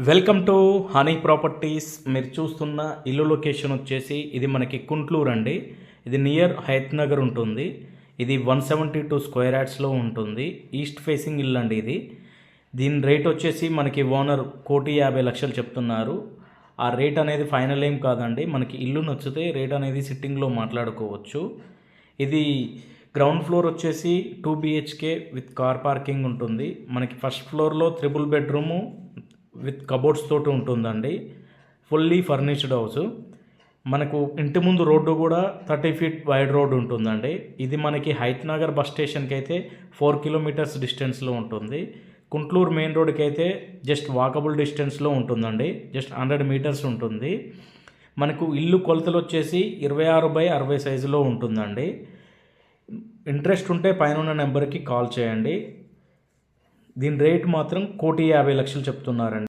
Welcome to honey properties. మీరు చూస్తున్న ఇల్లు లొకేషన్ వచ్చేసి ఇది మనకి కుంట్లూరు అండి. ఇది నియర్ హయత్ నగర్ ఉంటుంది. ఇది 172 స్క్వేర్ యార్డ్స్లో ఉంటుంది. ఈస్ట్ ఫేసింగ్ ఇల్లు అండి ఇది. దీని రేట్ వచ్చేసి మనకి ఓనర్ 1,50,00,000 చెప్తున్నారు. ఆ రేట్ అనేది ఫైనల్ ఏం కాదండి. మనకి ఇల్లు నచ్చితే రేట్ అనేది సిట్టింగ్లో మాట్లాడుకోవచ్చు. ఇది గ్రౌండ్ ఫ్లోర్ వచ్చేసి 2 BHK విత్ కార్ పార్కింగ్ ఉంటుంది. మనకి ఫస్ట్ ఫ్లోర్లో 3 బెడ్రూము విత్ కబోర్డ్స్ తోటి ఉంటుందండి. Fully furnished house. మనకు ఇంటి ముందు రోడ్డు కూడా 30 feet వైడ్ రోడ్ ఉంటుందండి. ఇది మనకి హయత్ నగర్ బస్ స్టేషన్కి అయితే 4 kilometers డిస్టెన్స్లో ఉంటుంది. కుంట్లూరు మెయిన్ రోడ్కి అయితే జస్ట్ వాకబుల్ డిస్టెన్స్లో ఉంటుందండి. జస్ట్ 100 meters ఉంటుంది. మనకు ఇల్లు కొలతలు వచ్చేసి 26/60 సైజులో ఉంటుందండి. ఇంట్రెస్ట్ ఉంటే పైన ఉన్న నెంబర్కి కాల్ చేయండి. దీని రేట్ మాత్రం 1,50,00,000 చెప్తున్నారండి.